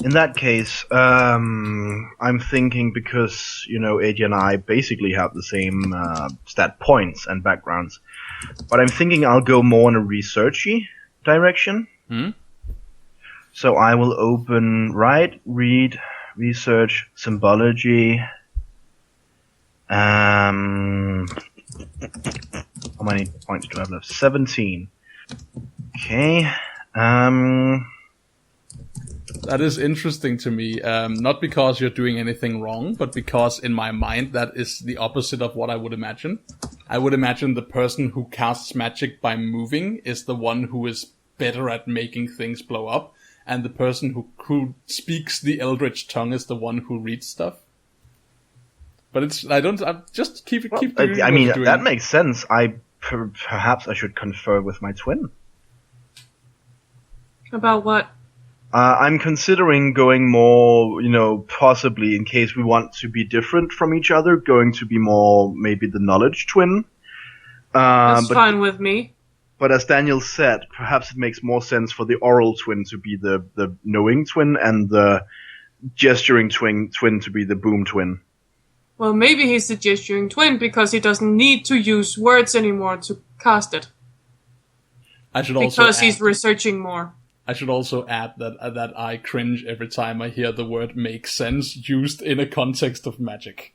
In that case, I'm thinking because, AJ and I basically have the same stat points and backgrounds, but I'm thinking I'll go more in a researchy direction. So I will open write, read, research, symbology. How many points do I have left? 17. Okay. That is interesting to me, not because you're doing anything wrong, but because in my mind that is the opposite of what I would imagine. I would imagine the person who casts magic by moving is the one who is better at making things blow up, and the person who speaks the Eldritch tongue is the one who reads stuff. But I just keep doing what you're doing. That makes sense. Perhaps I should confer with my twin. About what? I'm considering going more, possibly in case we want to be different from each other, going to be more maybe the knowledge twin. That's fine with me. But as Daniel said, perhaps it makes more sense for the oral twin to be the knowing twin and the gesturing twin to be the boom twin. Well, maybe he's the gesturing twin because he doesn't need to use words anymore to cast it. Because he's researching more. I should also add that I cringe every time I hear the word "make sense" used in a context of magic.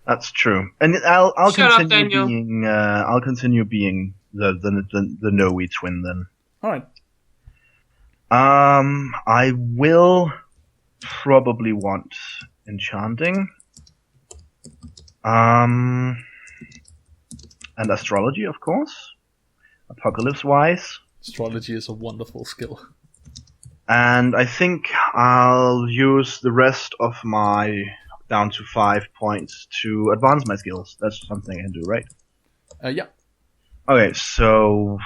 That's true, and I'll continue being the Noe twin then. All right. I will probably want enchanting. And astrology, of course. Apocalypse-wise. Astrology is a wonderful skill. And I think I'll use the rest of my down to 5 points to advance my skills. That's something I can do, right? Yeah. Okay, so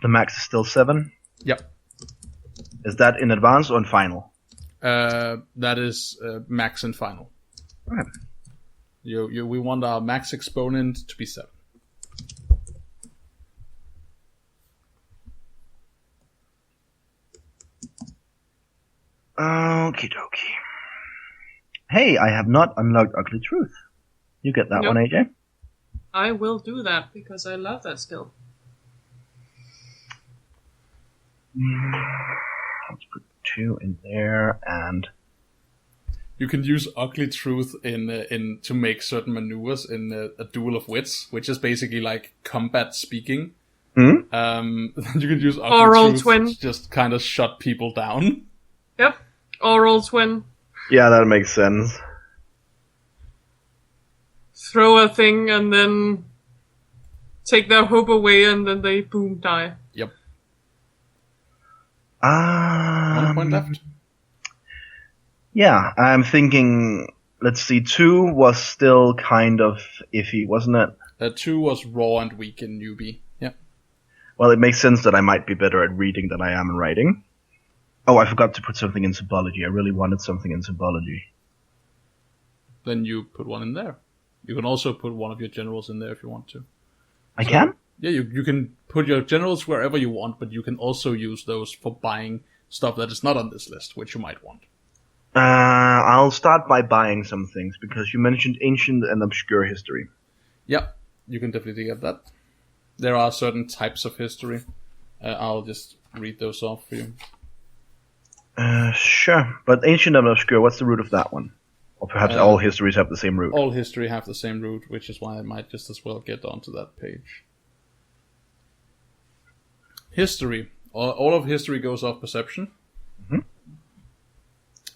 the max is still 7? Yep. Is that in advance or in final? That is max and final. Okay. We want our max exponent to be 7. Okie dokie. Hey, I have not unlocked Ugly Truth. You get that one, AJ? I will do that because I love that skill. Let's put 2 in there, and you can use Ugly Truth in to make certain maneuvers in a Duel of Wits, which is basically like combat speaking. You can use Ugly Oral Truth twin. to just kind of shut people down. Yep. Oral twin. Yeah, that makes sense. Throw a thing and then take their hope away and then they boom die. Yep. 1 point left. Yeah, I'm thinking, let's see, 2 was still kind of iffy, wasn't it? 2 was raw and weak in newbie. Yeah. Well, it makes sense that I might be better at reading than I am in writing. Oh, I forgot to put something in symbology. I really wanted something in symbology. Then you put one in there. You can also put one of your generals in there if you want to. I can? Yeah, you can put your generals wherever you want, but you can also use those for buying stuff that is not on this list, which you might want. I'll start by buying some things, because you mentioned ancient and obscure history. Yeah, you can definitely get that. There are certain types of history. I'll just read those off for you. Sure, but ancient and obscure, what's the root of that one? Or perhaps all histories have the same root? All history have the same root, which is why I might just as well get onto that page. History. All of history goes off perception. Mm-hmm.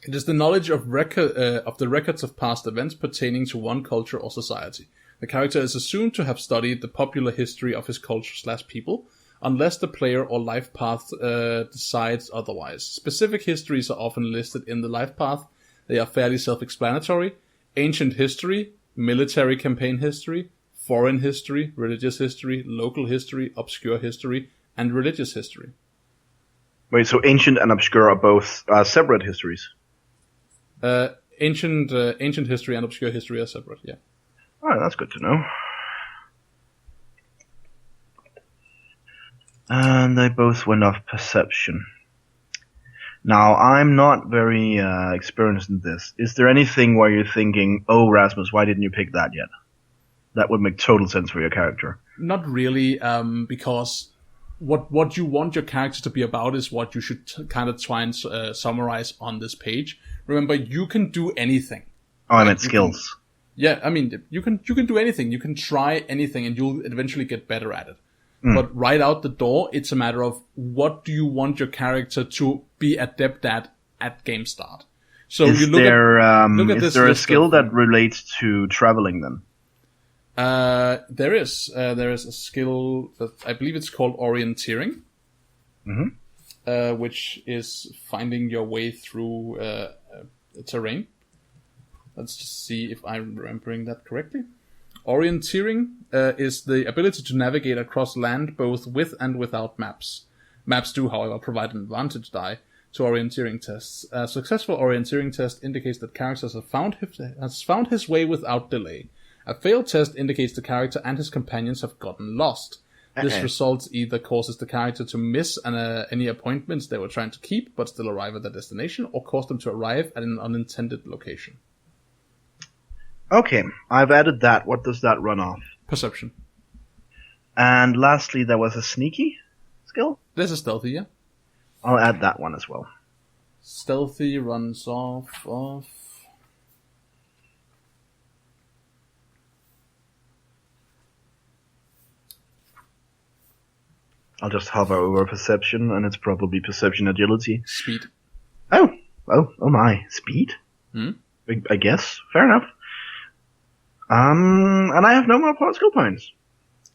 It is the knowledge of the records of past events pertaining to one culture or society. The character is assumed to have studied the popular history of his culture/people, unless the player or life path decides otherwise. Specific histories are often listed in the life path. They are fairly self-explanatory. Ancient history, military campaign history, foreign history, religious history, local history, obscure history, and religious history. Wait, so ancient and obscure are both separate histories? ancient history and obscure history are separate. Yeah. All right, that's good to know. And they both went off perception. Now, I'm not very experienced in this. Is there anything where you're thinking, oh, Rasmus, why didn't you pick that yet? That would make total sense for your character. Not really, because what you want your character to be about is what you should kind of try and summarize on this page. Remember, you can do anything. Oh, I meant skills. Yeah, I mean, you can do anything. You can try anything, and you'll eventually get better at it. But right out the door, it's a matter of what do you want your character to be adept at game start. So Is you look at is this there a list skill of- that relates to traveling then? There is a skill that I believe it's called orienteering, which is finding your way through terrain. Let's just see if I'm remembering that correctly. Orienteering is the ability to navigate across land both with and without maps. Maps do, however, provide an advantage die to orienteering tests. A successful orienteering test indicates that characters have found his way without delay. A failed test indicates the character and his companions have gotten lost. This result either causes the character to miss any appointments they were trying to keep but still arrive at their destination, or cause them to arrive at an unintended location. Okay, I've added that. What does that run off? Perception. And lastly, there was a sneaky skill. This is stealthy, yeah? I'll add that one as well. Stealthy runs off of... I'll just hover over perception, and it's probably perception agility. Speed. Oh my, speed? I guess. Fair enough. And I have no more skill points.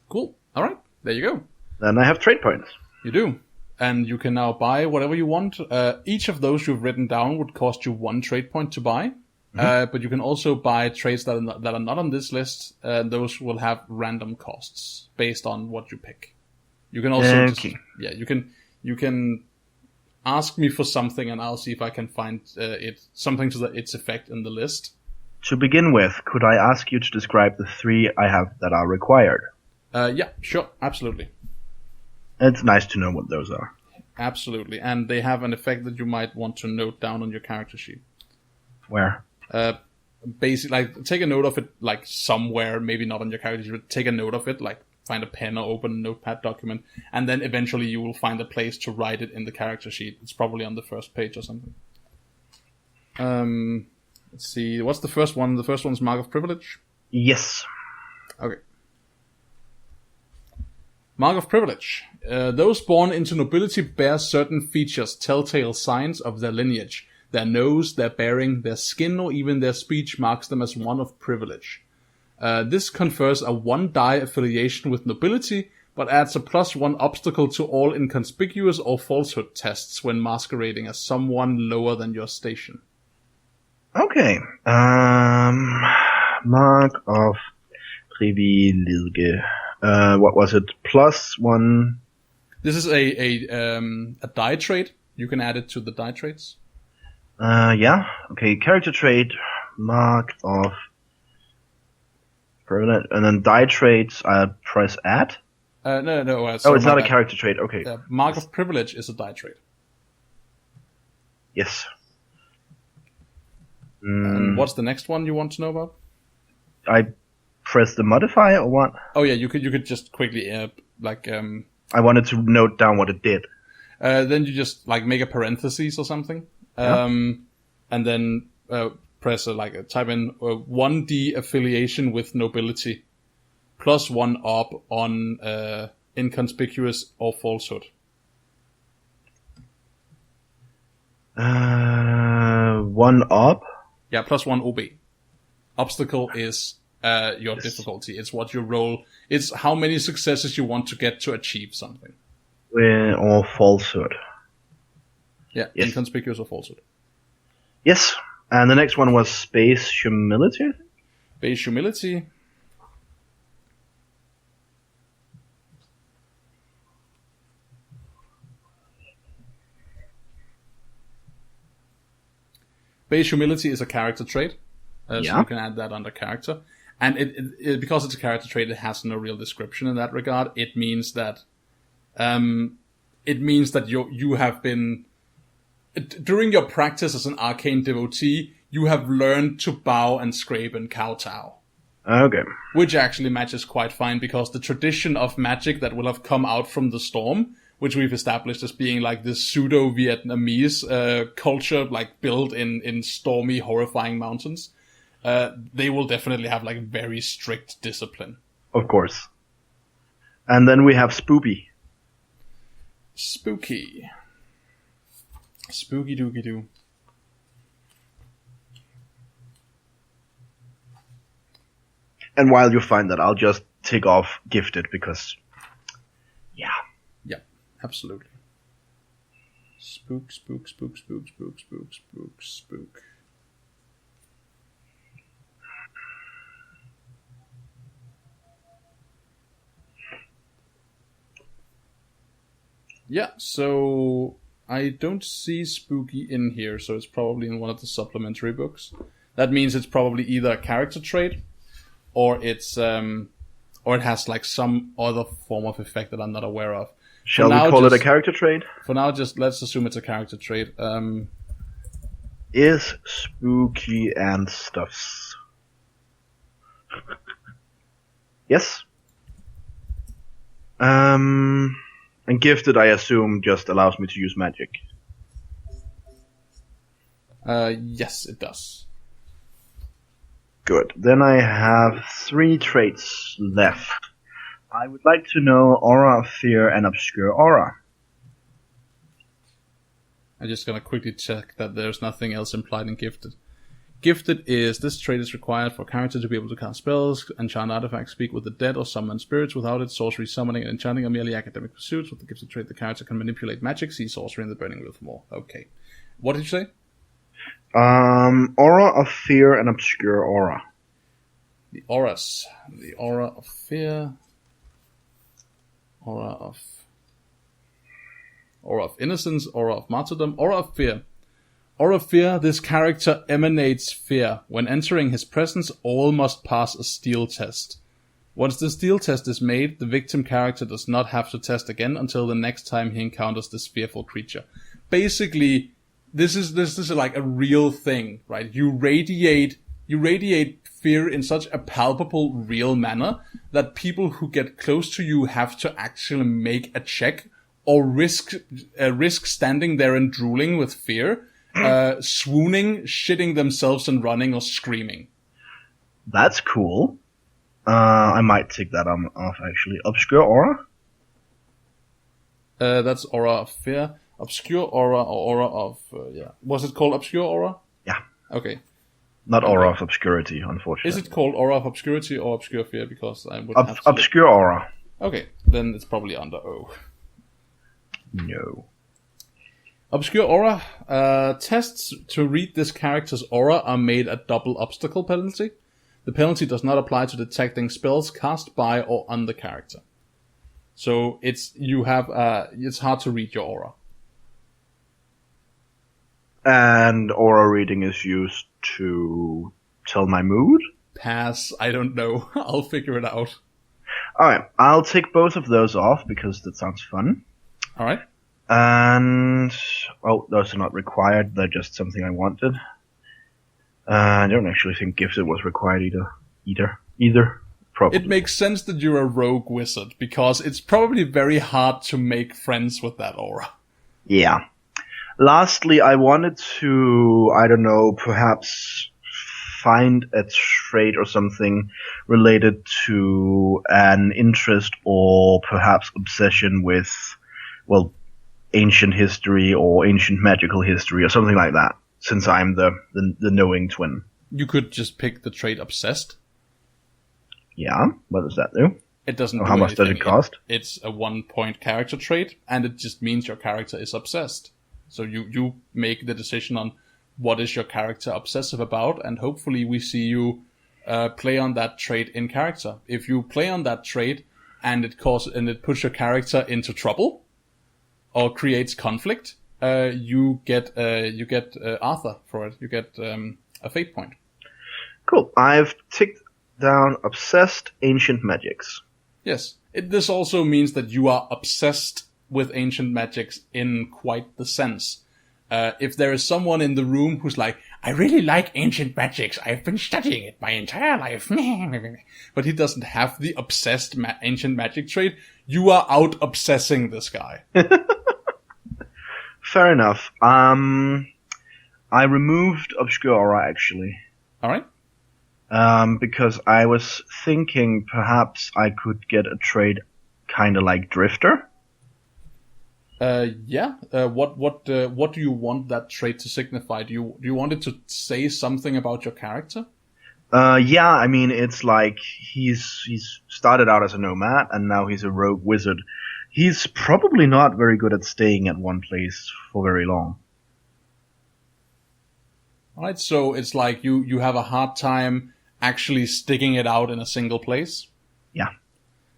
Cool. Alright, there you go. Then I have trait points. You do. And you can now buy whatever you want. Each of those you've written down would cost you 1 trait point to buy. But you can also buy traits that are not on this list. Those will have random costs based on what you pick. You can also you can ask me for something and I'll see if I can find something to its effect in the list. To begin with, could I ask you to describe the 3 I have that are required? Yeah, sure, absolutely. It's nice to know what those are. Absolutely, and they have an effect that you might want to note down on your character sheet. Where? Basically, like, take a note of it, like, somewhere, maybe not on your character sheet, but take a note of it, like, find a pen or open a notepad document, and then eventually you will find a place to write it in the character sheet. It's probably on the first page or something. Let's see, what's the first one? The first one's Mark of Privilege? Yes. Okay. Mark of Privilege. Those born into nobility bear certain features, telltale signs of their lineage. Their nose, their bearing, their skin, or even their speech marks them as one of privilege. This confers a 1 die affiliation with nobility, but adds a +1 obstacle to all inconspicuous or falsehood tests when masquerading as someone lower than your station. Okay. Mark of Privilege. What was it? +1. This is a die trait. You can add it to the die traits. Yeah. Okay. Character trait. Mark of Privilege. And then die traits. I press add. No. It's not a character trait. Okay. Mark of Privilege is a die trait. Yes. And what's the next one you want to know about? I press the modifier or what? Oh yeah, you could just quickly I wanted to note down what it did. Then you just like make a parenthesis or something, and then press type in 1D affiliation with nobility, +1 up on inconspicuous or falsehood. 1 up. Yeah, +1 OB. Obstacle is your difficulty. It's what you roll. It's how many successes you want to get to achieve something. Or falsehood. Yeah, yes. Inconspicuous or falsehood. Yes, and the next one was space humility, I think? Base humility. Base humility is a character trait. So Yeah. you can add that under character. And it because it's a character trait, it has no real description in that regard. It means that you have been, during your practice as an arcane devotee, you have learned to bow and scrape and kowtow. Okay. Which actually matches quite fine, because the tradition of magic that will have come out from the storm, which we've established as being like this pseudo-Vietnamese culture, like built in stormy, horrifying mountains, they will definitely have like very strict discipline. Of course. And then we have Spoopy. Spooky. Spooky dooky doo. And while you find that, I'll just take off Gifted because, yeah. Yeah, absolutely. Spook, spook, spook, spook, spook, spook, spook, spook. Yeah, so I don't see Spooky in here, so it's probably in one of the supplementary books. That means it's probably either a character trait, or it's or it has like some other form of effect that I'm not aware of. Shall we call it a character trait? For now, just let's assume it's a character trait. Is spooky and stuffs. Yes. And Gifted, I assume, just allows me to use magic. Yes, it does. Good. Then I have 3 traits left. I would like to know Aura of Fear and Obscure Aura. I'm just gonna quickly check that there's nothing else implied in Gifted. Gifted is, this trait is required for a character to be able to cast spells, enchant artifacts, speak with the dead, or summon spirits. Without it, sorcery, summoning, and enchanting are merely academic pursuits. With the Gifted trait, the character can manipulate magic. See Sorcery in the Burning Wheel for more. Okay. What did you say? Aura of Fear and Obscure Aura. The auras. The aura of fear. Aura of innocence. Aura of martyrdom. Aura of fear. Aura of fear. This character emanates fear. When entering his presence, all must pass a steel test. Once the steel test is made, the victim character does not have to test again until the next time he encounters this fearful creature. Basically, this is like a real thing, right? You radiate fear in such a palpable, real manner that people who get close to you have to actually make a check or risk standing there and drooling with fear, swooning, shitting themselves and running or screaming. That's cool. I might take that off, actually. Obscure Aura? That's Aura of Fear. Obscure Aura or Aura of... yeah. Was it called Obscure Aura? Yeah. Okay. Not Aura of Obscurity, unfortunately. Is it called Aura of Obscurity or Obscure Fear? Because I would have to... Obscure Aura. Okay, then it's probably under O. No. Obscure Aura. Tests to read this character's aura are made at double obstacle penalty. The penalty does not apply to detecting spells cast by or on the character. So it's hard to read your aura. And aura reading is used to tell my mood? Pass, I don't know. I'll figure it out. Alright, I'll take both of those off because that sounds fun. Alright. And, those are not required, they're just something I wanted. I don't actually think Gifted was required either. Probably. It makes sense that you're a rogue wizard, because it's probably very hard to make friends with that aura. Yeah. Lastly, I wanted to, perhaps find a trait or something related to an interest or perhaps obsession with, ancient history or ancient magical history or something like that, since I'm the knowing twin. You could just pick the trait Obsessed. Yeah, what does that do? It doesn't. How much does it cost? It's a 1-point character trait, and it just means your character is obsessed. So you make the decision on what is your character obsessive about, and hopefully we see you play on that trait in character. If you play on that trait and it puts your character into trouble or creates conflict, you get Arthur for it. You get a fate point. Cool. I've ticked down obsessed ancient magics. Yes. This also means that you are obsessed with ancient magics in quite the sense. If there is someone in the room who's like, I really like ancient magics, I've been studying it my entire life, but he doesn't have the obsessed ancient magic trait, you are out obsessing this guy. Fair enough. I removed Obscure Aura, actually. Alright. Because I was thinking perhaps I could get a trait kinda like Drifter. Yeah. What do you want that trait to signify? Do you want it to say something about your character? Yeah, I mean, it's like he's started out as a nomad and now he's a rogue wizard. He's probably not very good at staying at one place for very long. Alright, so it's like you have a hard time actually sticking it out in a single place? Yeah.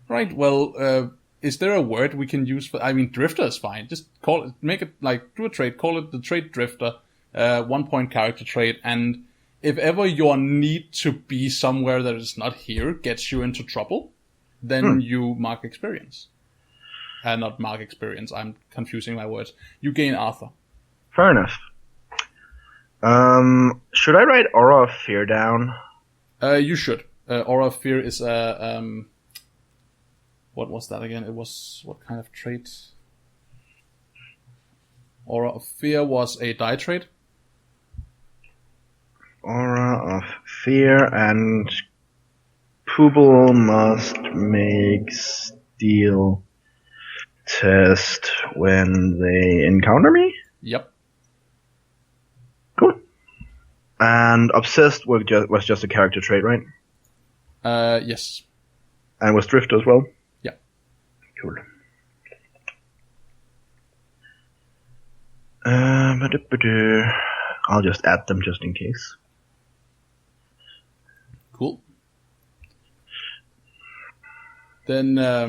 Right, well, is there a word we can use for, I mean, Drifter is fine. Just call it, make it like, do a trait, call it the trait Drifter, 1 point character trait, and if ever your need to be somewhere that is not here gets you into trouble, then you mark experience. Not mark experience, I'm confusing my words. You gain Arthur. Fair enough. Should I write Aura of Fear down? You should. Aura of Fear is what was that again? It was, what kind of trait? Aura of Fear was a die trait. Aura of Fear, and Pooble must make steal test when they encounter me? Yep. Cool. And Obsessed was just a character trait, right? Yes. And was Drift as well? Yeah. Cool. I'll just add them just in case. Cool. Then, I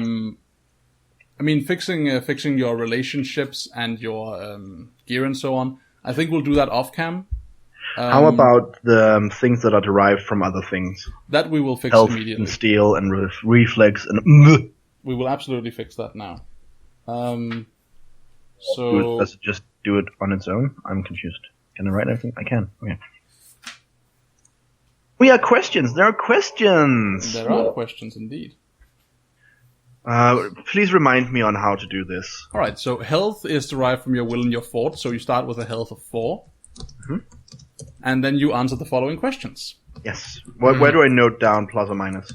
mean, fixing your relationships and your gear and so on. I think we'll do that off cam. How about the things that are derived from other things? That we will fix Health immediately. and steel and reflex and. We will absolutely fix that now. Does it just do it on its own? I'm confused. Can I write anything? I can. Okay. We are questions. There are questions. There are questions indeed. Please remind me on how to do this. Alright, so health is derived from your will and your fort, so you start with a health of 4. Mm-hmm. And then you answer the following questions. Yes. Where do I note down plus or minus?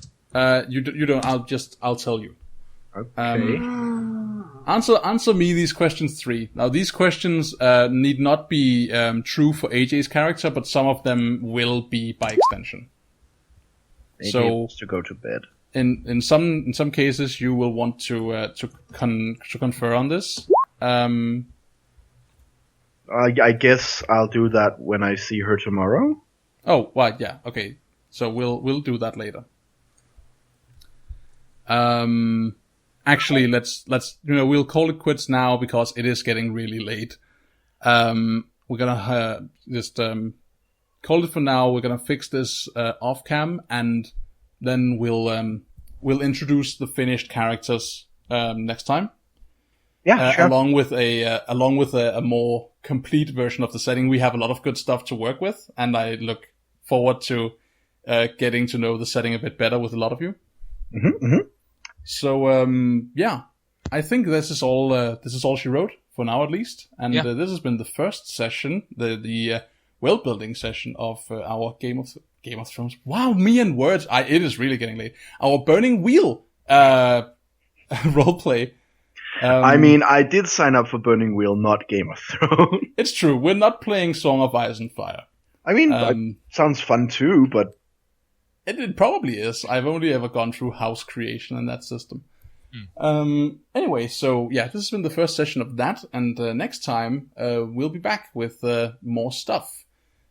You don't, I'll tell you. Okay. Answer me these questions 3. Now, these questions need not be true for AJ's character, but some of them will be by extension. AJ So wants to go to bed. in some cases, you will want to confer on this. I guess I'll do that when I see her tomorrow. Oh, right, yeah, okay. So we'll do that later. Actually, let's we'll call it quits now because it is getting really late. We're gonna just call it for now. We're gonna fix this off cam, and then we'll introduce the finished characters next time. Yeah, sure. Along with a more complete version of the setting. We have a lot of good stuff to work with, and I look forward to getting to know the setting a bit better with a lot of you. Mm-hmm, mm-hmm. So yeah, I think this is all she wrote for now, at least. And this has been the first session, the world building session of our Game of Thrones. Wow, me and words! It is really getting late. Our Burning Wheel roleplay. I mean, I did sign up for Burning Wheel, not Game of Thrones. It's true. We're not playing Song of Ice and Fire. I mean, it sounds fun too, but it probably is. I've only ever gone through house creation in that system. Anyway, so yeah, this has been the first session of that, and next time we'll be back with more stuff.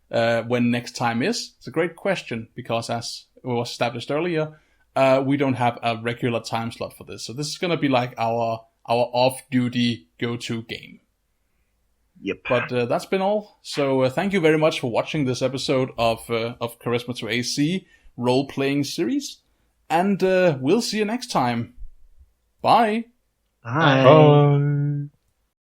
When next time is? It's a great question, because as was established earlier, we don't have a regular time slot for this. So this is going to be like our off-duty go-to game. Yep. But that's been all. So thank you very much for watching this episode of Charismatoac role-playing series. And we'll see you next time. Bye. Bye. Bye.